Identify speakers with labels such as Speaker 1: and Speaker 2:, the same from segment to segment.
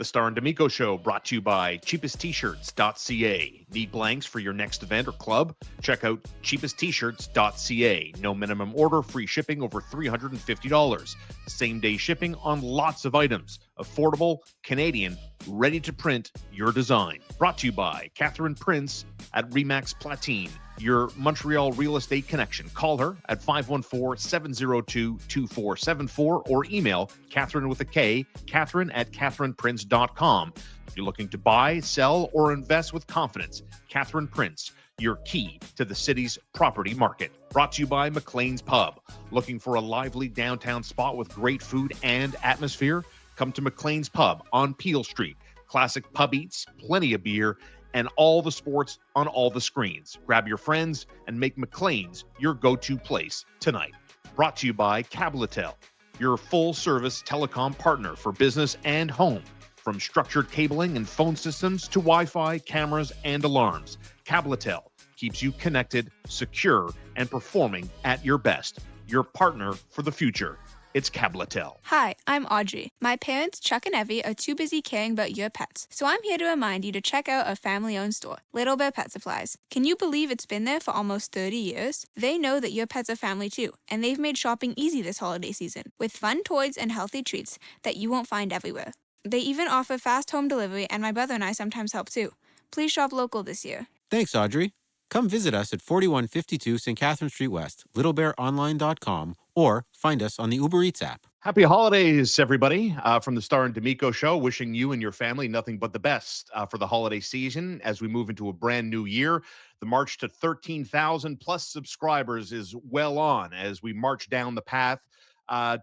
Speaker 1: The Star and D'Amico Show brought to you by cheapesttshirts.ca. Need blanks for your next event or club? Check out cheapesttshirts.ca. No minimum order, free shipping over $350. Same day shipping on lots of items. Affordable, Canadian, ready to print your design. Brought to you by Catherine Prince at Remax Platine, your Montreal real estate connection. Call her at 514-702-2474 or email Catherine with a K, Catherine at catherineprince.com. If you're looking to buy, sell, or invest with confidence, Catherine Prince, your key to the city's property market. Brought to you by McLean's Pub. Looking for a lively downtown spot with great food and atmosphere? Come to McLean's Pub on Peel Street. Classic pub eats, plenty of beer, and all the sports on all the screens. Grab your friends and make McLean's your go-to place tonight. Brought to you by Cabletel, your full-service telecom partner for business and home. From structured cabling and phone systems to Wi-Fi, cameras, and alarms, Cabletel keeps you connected, secure, and performing at your best. Your partner for the future. It's Cabletel.
Speaker 2: Hi, I'm Audrey. My parents, Chuck and Evie, are too busy caring about your pets, so I'm here to remind you to check out a family-owned store, Little Bear Pet Supplies. Can you believe it's been there for almost 30 years? They know that your pets are family too, and they've made shopping easy this holiday season, with fun toys and healthy treats that you won't find everywhere. They even offer fast home delivery, and my brother and I sometimes help too. Please shop local this year.
Speaker 3: Thanks, Audrey. Come visit us at 4152 St. Catherine Street West, littlebearonline.com, or find us on the Uber Eats app.
Speaker 1: Happy holidays, everybody, from the Star and D'Amico Show. Wishing you and your family nothing but the best for the holiday season as we move into a brand new year. The march to 13,000 plus subscribers is well on as we march down the path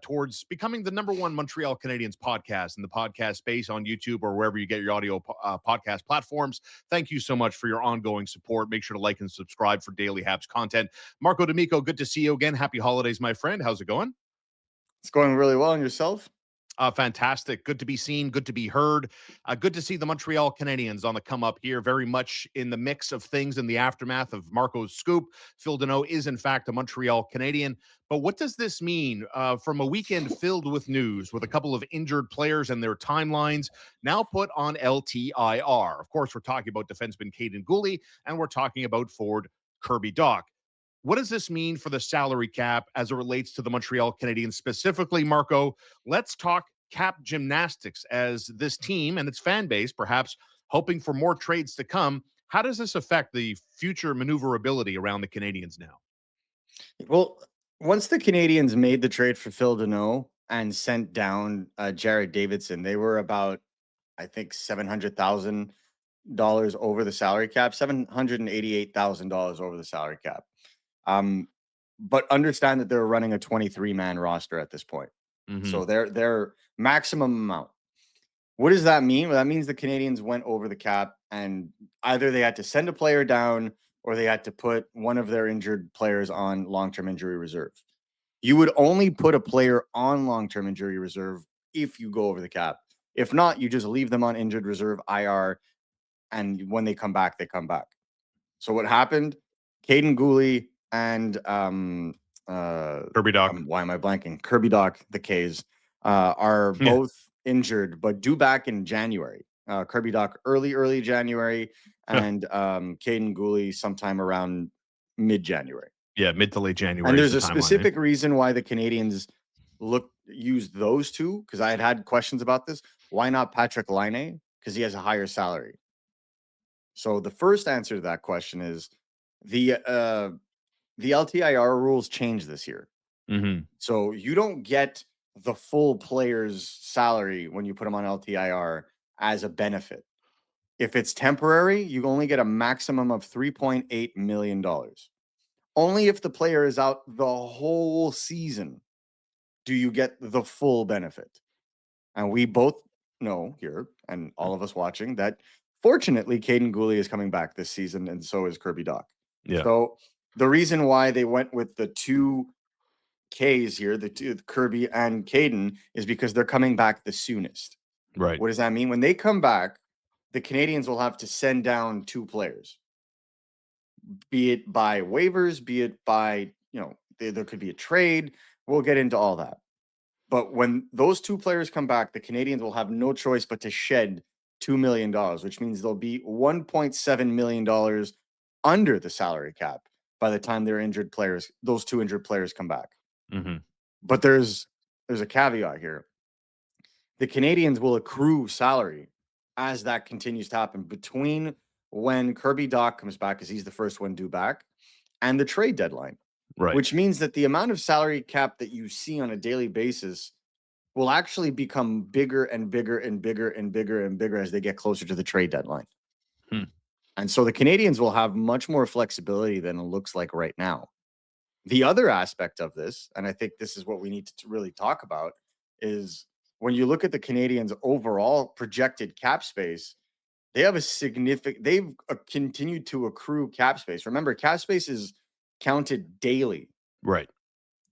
Speaker 1: towards becoming the number one Montreal Canadiens podcast in the podcast space on YouTube or wherever you get your audio podcast platforms. Thank you so much for your ongoing support. Make sure to like and subscribe for daily Habs content. Marco D'Amico, good to see you again. Happy holidays, my friend. How's it going?
Speaker 4: It's going really well. And yourself?
Speaker 1: Fantastic. Good to be seen. Good to be heard. Good to see the Montreal Canadiens on the come up here. Very much in the mix of things in the aftermath of Marco's scoop. Phil Deneau is, in fact, a Montreal Canadian. But what does this mean from a weekend filled with news, with a couple of injured players and their timelines now put on LTIR? Of course, we're talking about defenseman Caden Gooley, and we're talking about forward Kirby Dach. What does this mean for the salary cap as it relates to the Montreal Canadiens specifically, Marco? Let's talk cap gymnastics as this team and its fan base, perhaps hoping for more trades to come. How does this affect the future maneuverability around the Canadiens now?
Speaker 4: Well, once the Canadiens made the trade for Phil Deneau and sent down Jared Davidson, they were about, I think, $700,000 over the salary cap, $788,000 over the salary cap. But understand that they're running a 23-man roster at this point. Mm-hmm. So their maximum amount. What does that mean? Well, that means the Canadiens went over the cap, and either they had to send a player down or they had to put one of their injured players on long-term injury reserve. You would only put a player on long-term injury reserve if you go over the cap. If not, you just leave them on injured reserve, IR, and when they come back, they come back. So what happened? Caden Gooley and
Speaker 1: Kirby Dach.
Speaker 4: Why am I blanking? Kirby Dach, the K's, are both injured, but due back in January. Kirby Dach early January, and Caden Gooley sometime around mid-January.
Speaker 1: Yeah, mid to late January.
Speaker 4: And there's a specific reason why the Canadiens used those two, because I had questions about this. Why not Patrick Linea? Because he has a higher salary. So the first answer to that question is the LTIR rules changed this year. Mm-hmm. So you don't get the full player's salary when you put them on LTIR as a benefit. If it's temporary, you only get a maximum of $3.8 million. Only if the player is out the whole season do you get the full benefit. And we both know here, and all of us watching, that fortunately Caden Gooley is coming back this season, and so is Kirby Dach. Yeah. So the reason why they went with the two Ks here, the two, Kirby and Caden, is because they're coming back the soonest.
Speaker 1: Right.
Speaker 4: What does that mean? When they come back, the Canadiens will have to send down two players, be it by waivers, be it by, there could be a trade. We'll get into all that. But when those two players come back, the Canadiens will have no choice but to shed $2 million, which means they'll be $1.7 million under the salary cap by the time those two injured players come back.
Speaker 1: Mm-hmm.
Speaker 4: But there's a caveat here. The Canadiens will accrue salary as that continues to happen between when Kirby Dach comes back, because he's the first one due back, and the trade deadline.
Speaker 1: Right.
Speaker 4: Which means that the amount of salary cap that you see on a daily basis will actually become bigger and bigger and bigger and bigger and bigger as they get closer to the trade deadline. And so the Canadiens will have much more flexibility than it looks like right now. The other aspect of this, and I think this is what we need to really talk about, is when you look at the Canadiens' overall projected cap space, they have they've continued to accrue cap space. Remember, cap space is counted daily.
Speaker 1: Right.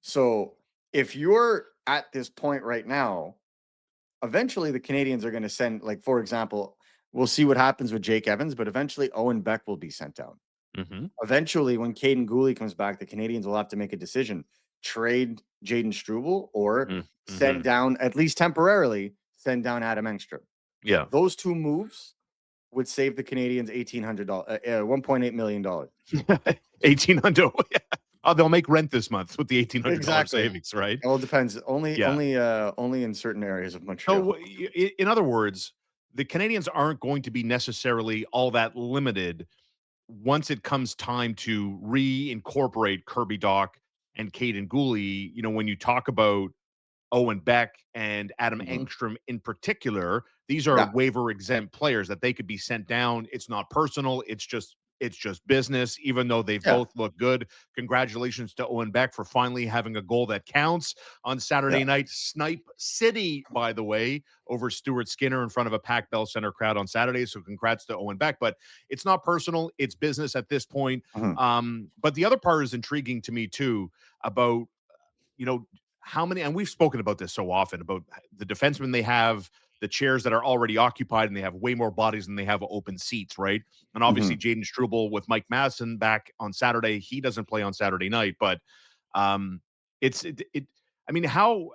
Speaker 4: So if you're at this point right now, eventually the Canadiens are going to send, like, for example, we'll see what happens with Jake Evans, but eventually Owen Beck will be sent down.
Speaker 1: Mm-hmm.
Speaker 4: Eventually, when Caden Gooley comes back, the Canadiens will have to make a decision: trade Jaden Struble or send down, at least temporarily, send down Adam Engstrom.
Speaker 1: Yeah.
Speaker 4: Those two moves would save the Canadiens $1.8 million.
Speaker 1: $1,800. Oh, they'll make rent this month with the $1,800 savings, right?
Speaker 4: Well, it depends. Only in certain areas of Montreal.
Speaker 1: So, in other words, the Canadiens aren't going to be necessarily all that limited once it comes time to reincorporate Kirby Dach and Caden Gooley. You know, when you talk about Owen Beck and Adam Engstrom in particular, these are waiver exempt players that they could be sent down. It's not personal. It's just business, even though they've both looked good. Congratulations to Owen Beck for finally having a goal that counts on Saturday night. Snipe City, by the way, over Stuart Skinner in front of a packed Bell Center crowd on Saturday. So congrats to Owen Beck. But it's not personal. It's business at this point. But the other part is intriguing to me, too, about, how many, and we've spoken about this so often, about the defensemen they have, the chairs that are already occupied, and they have way more bodies than they have open seats, right? And obviously Jaden Struble with Mike Madison back on Saturday, he doesn't play on Saturday night, but I mean, how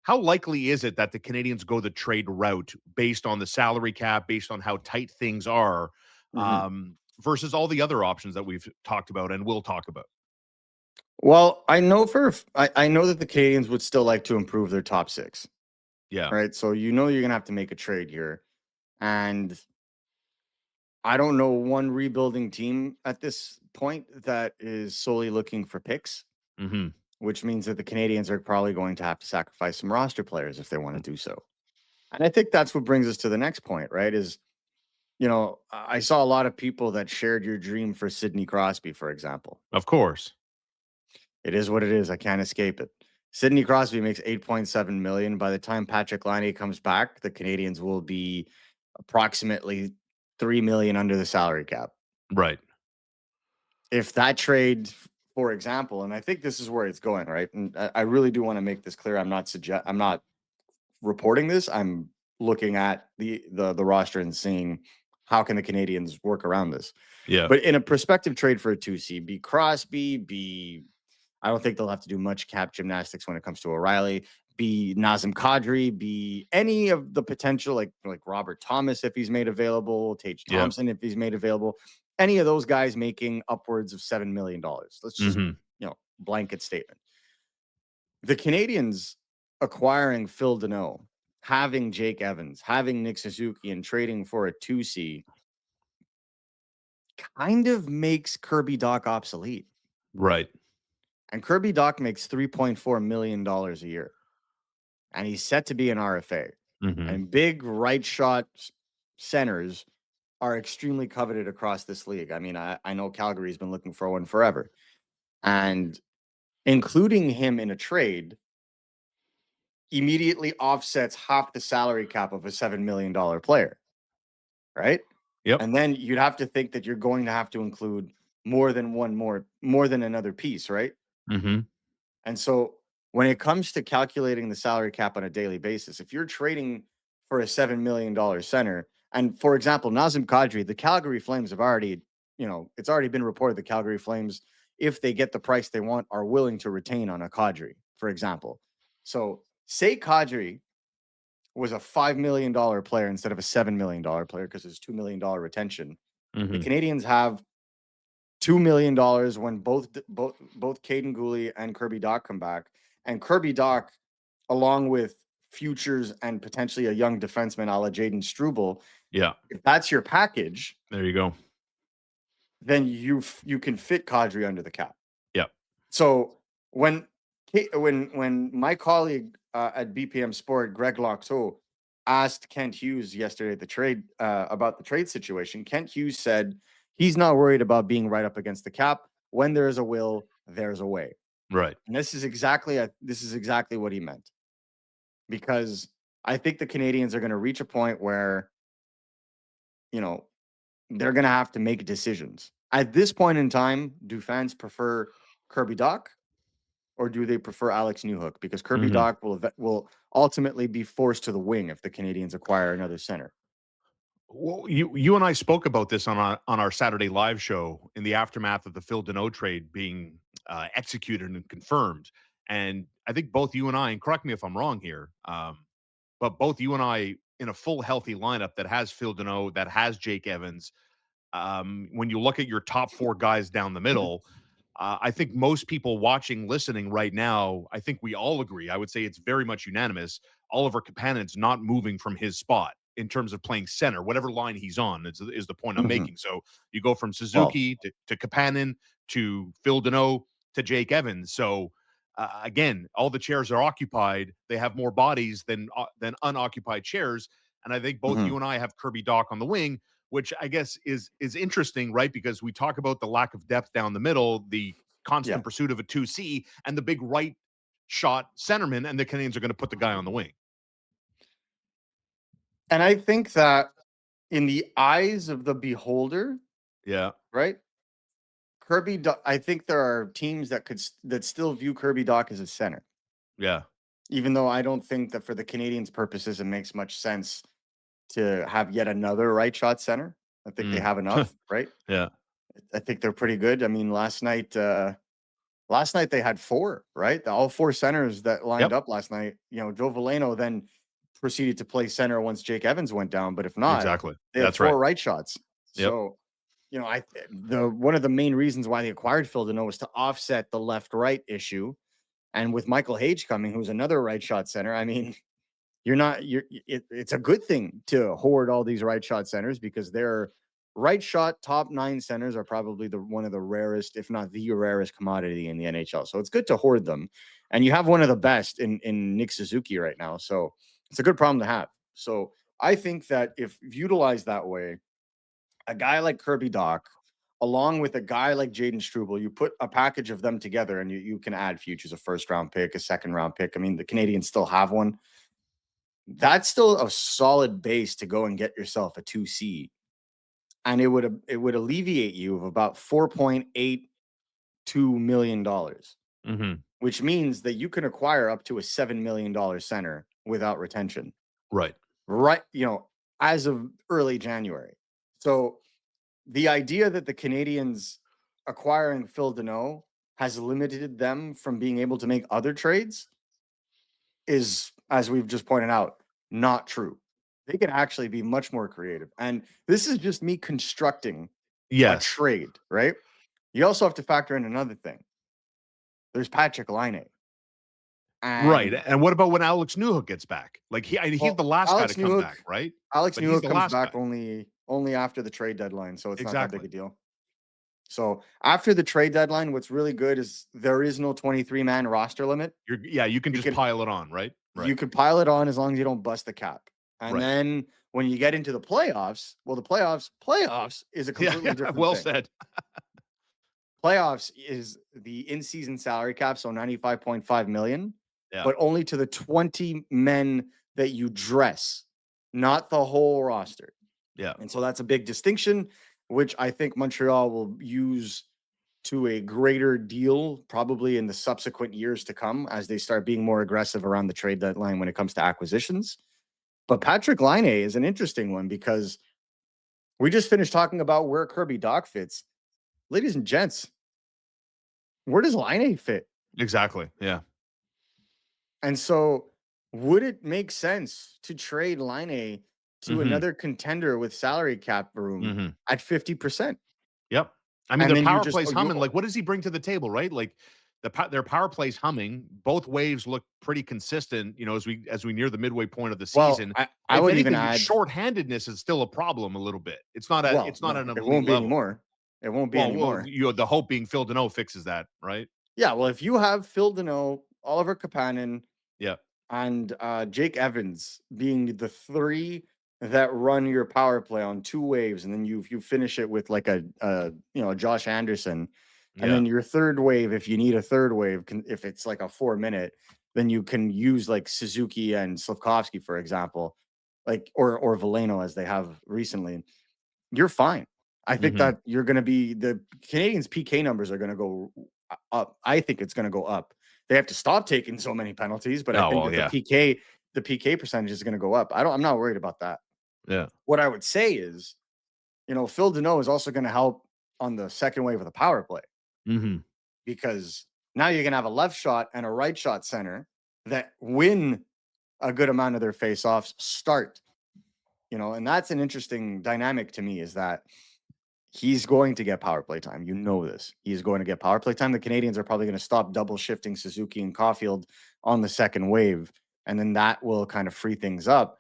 Speaker 1: likely is it that the Canadiens go the trade route based on the salary cap, based on how tight things are, versus all the other options that we've talked about and will talk about?
Speaker 4: Well, I know that the Canadiens would still like to improve their top six.
Speaker 1: Yeah.
Speaker 4: Right. So you're going to have to make a trade here. And I don't know one rebuilding team at this point that is solely looking for picks, which means that the Canadiens are probably going to have to sacrifice some roster players if they want to do so. And I think that's what brings us to the next point, right? Is, I saw a lot of people that shared your dream for Sidney Crosby, for example.
Speaker 1: Of course.
Speaker 4: It is what it is. I can't escape it. Sidney Crosby makes $8.7 million. By the time Patrick Linea comes back, the Canadiens will be approximately $3 million under the salary cap.
Speaker 1: Right.
Speaker 4: If that trade, for example, and I think this is where it's going, right? And I really do want to make this clear. I'm not reporting this. I'm looking at the roster and seeing how can the Canadiens work around this.
Speaker 1: Yeah.
Speaker 4: But in a prospective trade for a 2C, be Crosby, I don't think they'll have to do much cap gymnastics when it comes to O'Reilly. Be Nazem Kadri, be any of the potential, like Robert Thomas if he's made available, Tage Thompson if he's made available, any of those guys making upwards of $7 million. Let's just, blanket statement. The Canadiens acquiring Phil Deneau, having Jake Evans, having Nick Suzuki, and trading for a 2C kind of makes Kirby Dach obsolete.
Speaker 1: Right.
Speaker 4: And Kirby Dach makes $3.4 million a year. And he's set to be an RFA. And big right shot centers are extremely coveted across this league. I mean, I know Calgary's been looking for one forever. And including him in a trade immediately offsets half the salary cap of a $7 million player. Right?
Speaker 1: Yep.
Speaker 4: And then you'd have to think that you're going to have to include more than another piece, right? And so when it comes to calculating the salary cap on a daily basis, if you're trading for a $7 million center, and for example, Nazem Kadri, the Calgary Flames have already, it's already been reported the Calgary Flames, if they get the price they want, are willing to retain on a Kadri, for example. So say Kadri was a $5 million player instead of a $7 million player because there's $2 million retention. The Canadiens have $2 million when both Caden Gooley and Kirby Dach come back. And Kirby Dach, along with futures and potentially a young defenseman a la Jaden Struble, if that's your package,
Speaker 1: there you go.
Speaker 4: Then you can fit Kadri under the cap.
Speaker 1: Yep.
Speaker 4: So when my colleague at BPM Sport, Greg Locteau, asked Kent Hughes yesterday at the trade about the trade situation, Kent Hughes said he's not worried about being right up against the cap. When there is a will, there's a way.
Speaker 1: Right.
Speaker 4: And this is exactly what he meant. Because I think the Canadiens are going to reach a point where, you know, they're going to have to make decisions. At this point in time, do fans prefer Kirby Dach or do they prefer Alex Newhook? Because Kirby Dach will ultimately be forced to the wing if the Canadiens acquire another center.
Speaker 1: Well, you and I spoke about this on our Saturday live show in the aftermath of the Phil Deneau trade being executed and confirmed. And I think both you and I, and correct me if I'm wrong here, but both you and I in a full healthy lineup that has Phil Deneau, that has Jake Evans, when you look at your top four guys down the middle, I think most people watching, listening right now, I think we all agree. I would say it's very much unanimous. Oliver Kapanen's not moving from his spot in terms of playing center, whatever line he's on is the point I'm making. So you go from Suzuki to Kapanen to Phil Deneau to Jake Evans. So again, all the chairs are occupied. They have more bodies than unoccupied chairs. And I think both you and I have Kirby Dach on the wing, which I guess is interesting, right? Because we talk about the lack of depth down the middle, the constant pursuit of a 2C, and the big right shot centerman, and the Canadiens are going to put the guy on the wing.
Speaker 4: And I think that in the eyes of the beholder, right? Kirby, I think there are teams that still view Kirby Dach as a center.
Speaker 1: Yeah.
Speaker 4: Even though I don't think that for the Canadiens' purposes, it makes much sense to have yet another right shot center. I think they have enough, right?
Speaker 1: Yeah.
Speaker 4: I think they're pretty good. I mean, last night they had four, right? All four centers that lined up last night. You know, Joe Veleno then proceeded to play center once Jake Evans went down, but if not, they had four right shots. So, you know, one of the main reasons why they acquired Phil Deneau was to offset the left-right issue. And with Michael Hage coming, who's another right shot center, I mean, it's a good thing to hoard all these right shot centers because their right shot top 9 centers are probably one of the rarest, if not the rarest commodity in the NHL. So it's good to hoard them. And you have one of the best in Nick Suzuki right now. So it's a good problem to have. So I think that if utilized that way, a guy like Kirby Dach, along with a guy like Jaden Struble, you put a package of them together and you can add futures, a first-round pick, a second-round pick. I mean, the Canadiens still have one. That's still a solid base to go and get yourself a 2C. And it would alleviate you of about $4.82 million, which means that you can acquire up to a $7 million center without retention.
Speaker 1: Right.
Speaker 4: You know, as of early January. So the idea that the Canadiens acquiring Phil Deneau has limited them from being able to make other trades is, as we've just pointed out, not true. They can actually be much more creative. And this is just me constructing a trade, right? You also have to factor in another thing. There's Patrick Linea.
Speaker 1: Right. And what about when Alex Newhook gets back? Like he's the last guy to come back, right?
Speaker 4: Alex Newhook comes back only after the trade deadline, so it's not that big a deal. So after the trade deadline, what's really good is there is no 23-man roster limit.
Speaker 1: You can just pile it on, right?
Speaker 4: You could pile it on as long as you don't bust the cap. And then when you get into the playoffs, well, the playoffs is a completely different
Speaker 1: well
Speaker 4: thing.
Speaker 1: said.
Speaker 4: Playoffs is the in-season salary cap, so $95.5 million, but only to the 20 men that you dress, not the whole roster.
Speaker 1: Yeah.
Speaker 4: And so that's a big distinction, which I think Montreal will use to a greater deal probably in the subsequent years to come as they start being more aggressive around the trade deadline when it comes to acquisitions. But Patrick Linea is an interesting one because we just finished talking about where Kirby Dach fits. Ladies and gents, where does Linea fit?
Speaker 1: Exactly. Yeah.
Speaker 4: And so would it make sense to trade Linea to
Speaker 1: Mhm.
Speaker 4: another contender with salary cap room
Speaker 1: Mhm.
Speaker 4: at 50%?
Speaker 1: Yep. I mean,
Speaker 4: And
Speaker 1: their
Speaker 4: then you
Speaker 1: power
Speaker 4: just
Speaker 1: play's
Speaker 4: you
Speaker 1: humming. Like, what does he bring to the table, right? Like, their power play's humming. Both waves look pretty consistent, as we near the midway point of the
Speaker 4: well,
Speaker 1: season.
Speaker 4: I
Speaker 1: If
Speaker 4: would even
Speaker 1: anything,
Speaker 4: add,
Speaker 1: shorthandedness is still a problem a little bit.
Speaker 4: well,
Speaker 1: It's not
Speaker 4: no,
Speaker 1: an
Speaker 4: it
Speaker 1: elite
Speaker 4: won't be
Speaker 1: level.
Speaker 4: anymore. It won't be
Speaker 1: Well,
Speaker 4: anymore.
Speaker 1: the hope being Phil Deneau fixes that, right?
Speaker 4: Yeah, well, if you have Phil Deneau, Oliver Kapanen,
Speaker 1: Yeah.
Speaker 4: and Jake Evans being the three that run your power play on two waves, and then you finish it with like a Josh Anderson, and
Speaker 1: Yeah.
Speaker 4: then your third wave, if you need a third wave, if it's like a 4 minute, then you can use like Suzuki and Slavkovsky, for example, like or Veleno as they have recently. You're fine. I think
Speaker 1: Mhm.
Speaker 4: that you're going to be the Canadians' PK numbers are going to go up. I think it's going to go up. They have to stop taking so many penalties, but I
Speaker 1: Oh,
Speaker 4: think
Speaker 1: well,
Speaker 4: that
Speaker 1: yeah.
Speaker 4: the PK percentage is going to go up. I'm not worried about that.
Speaker 1: Yeah.
Speaker 4: What I would say is, Phil Deneau is also going to help on the second wave of the power play
Speaker 1: Mhm.
Speaker 4: because now you're going to have a left shot and a right shot center that win a good amount of their face-offs start, and that's an interesting dynamic to me is that he's going to get power play time. You know this. He's going to get power play time. The Canadians are probably going to stop double shifting Suzuki and Caulfield on the second wave, and then that will kind of free things up.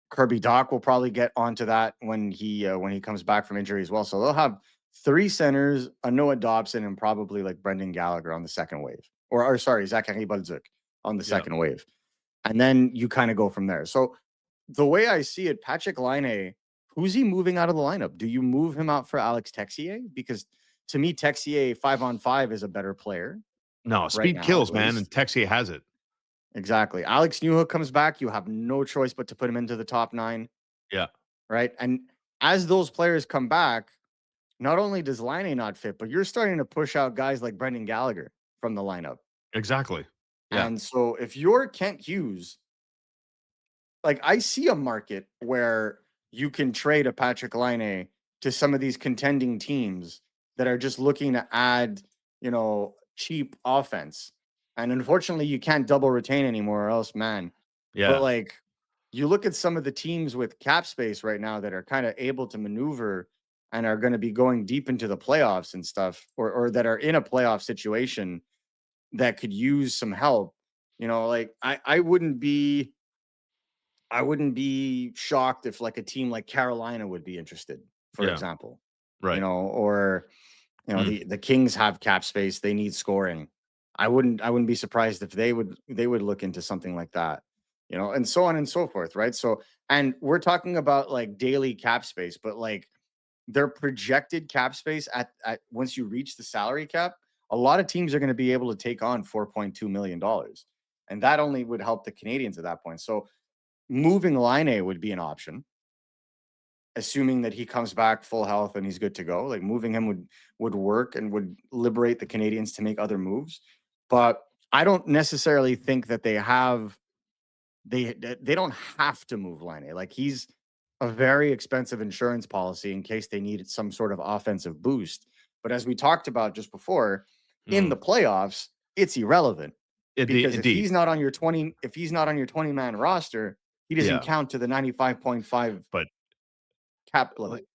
Speaker 4: Kirby Doc will probably get onto that when he comes back from injury as well. So they'll have three centers, a Noah Dobson, and probably like Brendan Gallagher on the second wave, or sorry, Zachary Baldzuk on the
Speaker 1: Yeah.
Speaker 4: second wave, and then you kind of go from there. So the way I see it, Patrick Laine, who's he moving out of the lineup? Do you move him out for Alex Texier? Because to me, Texier 5-on-5 is a better player
Speaker 1: No,
Speaker 4: right
Speaker 1: speed
Speaker 4: now, at
Speaker 1: kills, man, and
Speaker 4: least.
Speaker 1: Texier has it.
Speaker 4: Exactly. Alex Newhook comes back. You have no choice but to put him into the top nine,
Speaker 1: Yeah.
Speaker 4: right? And as those players come back, not only does Laine not fit, but you're starting to push out guys like Brendan Gallagher from the lineup.
Speaker 1: Exactly. Yeah.
Speaker 4: And so if you're Kent Hughes, like I see a market where you can trade a Patrick Laine to some of these contending teams that are just looking to add, cheap offense. And unfortunately, you can't double retain anymore, or else, man. But
Speaker 1: Yeah.
Speaker 4: like, you look at some of the teams with cap space right now that are kind of able to maneuver and are going to be going deep into the playoffs and stuff, or that are in a playoff situation that could use some help. Like I wouldn't be shocked if like a team like Carolina would be interested, for
Speaker 1: Yeah.
Speaker 4: example,
Speaker 1: Right.
Speaker 4: or
Speaker 1: Mm.
Speaker 4: the Kings have cap space, they need scoring. I wouldn't be surprised if they would look into something like that, and so on and so forth, right? So, and we're talking about like daily cap space, but like their projected cap space at once you reach the salary cap, a lot of teams are going to be able to take on $4.2 million. And that only would help the Canadians at that point. So moving Line would be an option, assuming that he comes back full health and he's good to go. Like moving him would work and would liberate the Canadians to make other moves. But I don't necessarily think that they don't have to move Line. Like he's a very expensive insurance policy in case they needed some sort of offensive boost. But as we talked about just before, in
Speaker 1: Mm.
Speaker 4: the playoffs, it's irrelevant because
Speaker 1: Indeed.
Speaker 4: if he's not on your 20-man roster, he doesn't
Speaker 1: Yeah.
Speaker 4: count to the 95.5
Speaker 1: But
Speaker 4: cap
Speaker 1: like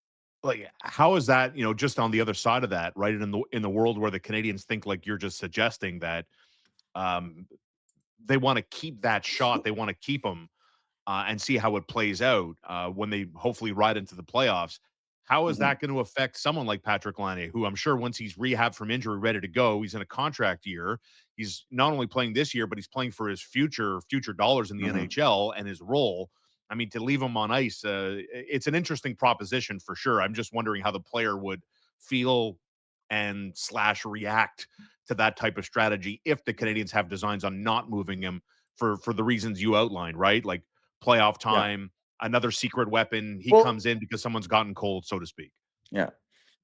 Speaker 4: limit.
Speaker 1: how is that, just on the other side of that, right? In the world where the Canadians think like you're just suggesting that um they want to keep that shot, they want to keep him and see how it plays out when they hopefully ride into the playoffs. How is
Speaker 4: Mhm,
Speaker 1: that going to affect someone like Patrick Laine, who I'm sure once he's rehabbed from injury, ready to go, he's in a contract year. He's not only playing this year, but he's playing for his future dollars in the
Speaker 4: mhm.
Speaker 1: NHL and his role. I mean, to leave him on ice, it's an interesting proposition for sure. I'm just wondering how the player would feel and slash react to that type of strategy if the Canadians have designs on not moving him for the reasons you outlined, right? Like playoff
Speaker 4: Yeah.
Speaker 1: time, another secret weapon. He
Speaker 4: Well,
Speaker 1: comes in because someone's gotten cold, so to speak.
Speaker 4: yeah.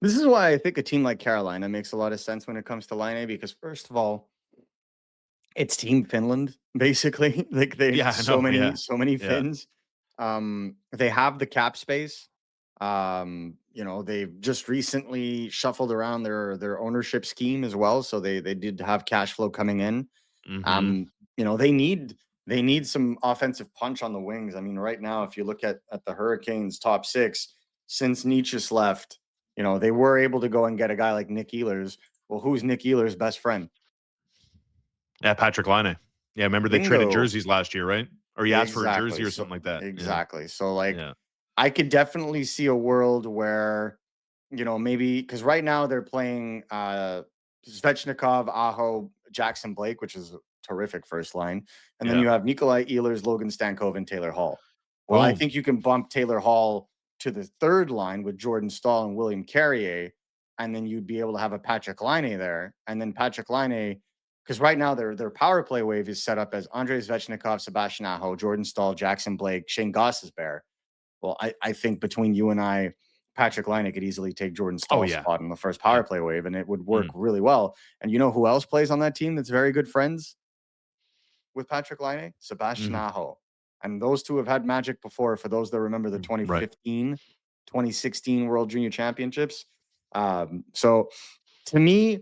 Speaker 4: This is why I think a team like Carolina makes a lot of sense when it comes to Line A because first of all, it's Team Finland, basically. Like they
Speaker 1: Yeah, I know. Yeah.
Speaker 4: so many
Speaker 1: Yeah.
Speaker 4: Finns. They have the cap space. They've just recently shuffled around their ownership scheme as well. So they did have cash flow coming in.
Speaker 1: Mhm.
Speaker 4: Um, they need they need some offensive punch on the wings. I mean, right now, if you look at the Hurricanes top six, since Nietzsche's left, they were able to go and get a guy like Nick Ehlers. Well, who's Nick Ehlers' best friend?
Speaker 1: Yeah, Patrick Laine. Yeah, remember they traded
Speaker 4: Bingo.
Speaker 1: jerseys last year, right? Or he asked for a jersey
Speaker 4: Exactly.
Speaker 1: or
Speaker 4: So
Speaker 1: something like that. Yeah.
Speaker 4: exactly. So like
Speaker 1: Yeah.
Speaker 4: I could definitely see a world where, maybe because right now they're playing Svechnikov, Aho, Jackson Blake, which is a terrific first line. And then
Speaker 1: Yeah.
Speaker 4: you have Nikolai Ehlers, Logan Stankov, and Taylor Hall. Well, I
Speaker 1: Boom.
Speaker 4: think you can bump Taylor Hall to the third line with Jordan Stahl and William Carrier, and then you'd be able to have a Patrick Laine there. And then Patrick Laine, because right now their power play wave is set up as Andrei Svechnikov, Sebastian Aho, Jordan Stahl, Jackson Blake, Shane Gostisbehere. Well, I think between you and I, Patrick Laine could easily take Jordan Stahl's
Speaker 1: yeah.
Speaker 4: spot in the first power play wave, and it would work
Speaker 1: Mm.
Speaker 4: really well. And you know who else plays on that team that's very good friends with Patrick Laine? Sebastian Aho. And those two have had magic before, for those that remember the 2015, 2016 World Junior Championships. So to me,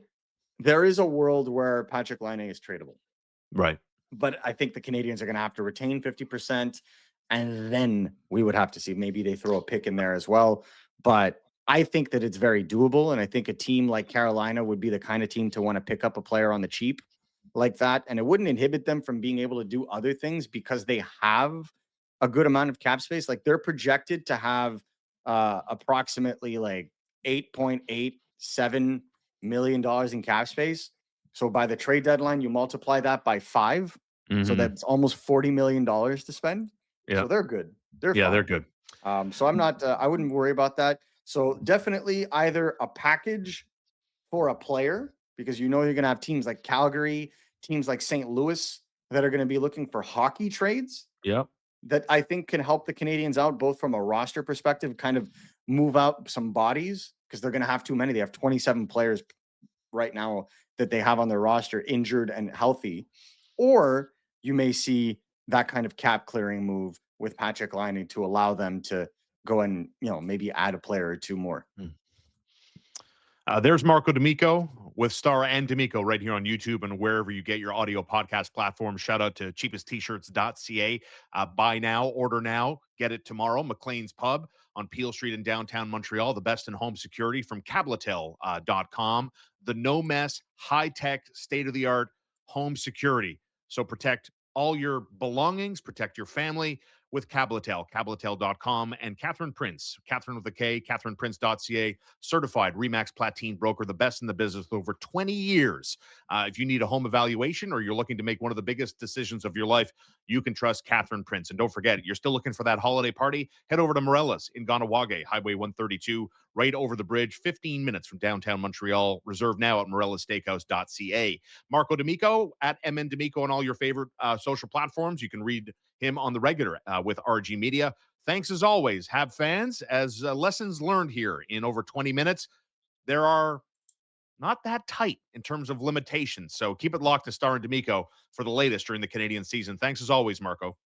Speaker 4: there is a world where Patrick Laine is tradable.
Speaker 1: Right.
Speaker 4: But I think the Canadians are going to have to retain 50%. And then we would have to see, maybe they throw a pick in there as well. But I think that it's very doable. And I think a team like Carolina would be the kind of team to want to pick up a player on the cheap like that. And it wouldn't inhibit them from being able to do other things because they have a good amount of cap space. Like they're projected to have approximately like $8.87 million in cap space. So by the trade deadline, you multiply that by 5. So that's almost $40 million to spend.
Speaker 1: Yeah.
Speaker 4: So they're good. They're
Speaker 1: Yeah,
Speaker 4: fine.
Speaker 1: they're good.
Speaker 4: So I'm not, I wouldn't worry about that. So definitely either a package for a player, because you're going to have teams like Calgary, teams like St. Louis that are going to be looking for hockey trades
Speaker 1: Yep.
Speaker 4: that I think can help the Canadians out, both from a roster perspective, kind of move out some bodies because they're going to have too many. They have 27 players right now that they have on their roster injured and healthy. Or you may see that kind of cap clearing move with Patrick Laine to allow them to go and, maybe add a player or two more.
Speaker 1: There's Marco D'Amico with Star and D'Amico right here on YouTube and wherever you get your audio podcast platform. Shout out to cheapesttshirts.ca. Buy now, order now, get it tomorrow. McLean's Pub on Peel Street in downtown Montreal. The best in home security from Cabletel.com. The no mess, high tech, state of the art home security. So protect all your belongings, protect your family with Cabletel, Cabletel.com, and Catherine Prince, Catherine with a K, CatherinePrince.ca, certified Remax Platine broker, the best in the business with over 20 years. If you need a home evaluation or you're looking to make one of the biggest decisions of your life, you can trust Catherine Prince. And don't forget, you're still looking for that holiday party? Head over to Morella's in Ganawage, Highway 132, right over the bridge, 15 minutes from downtown Montreal. Reserve now at morellasteakhouse.ca. Marco D'Amico at MN D'Amico on all your favorite social platforms. You can read him on the regular with RG Media. Thanks as always, Hab fans. As lessons learned here in over 20 minutes, there are not that tight in terms of limitations. So keep it locked to Star and D'Amico for the latest during the Canadian season. Thanks as always, Marco.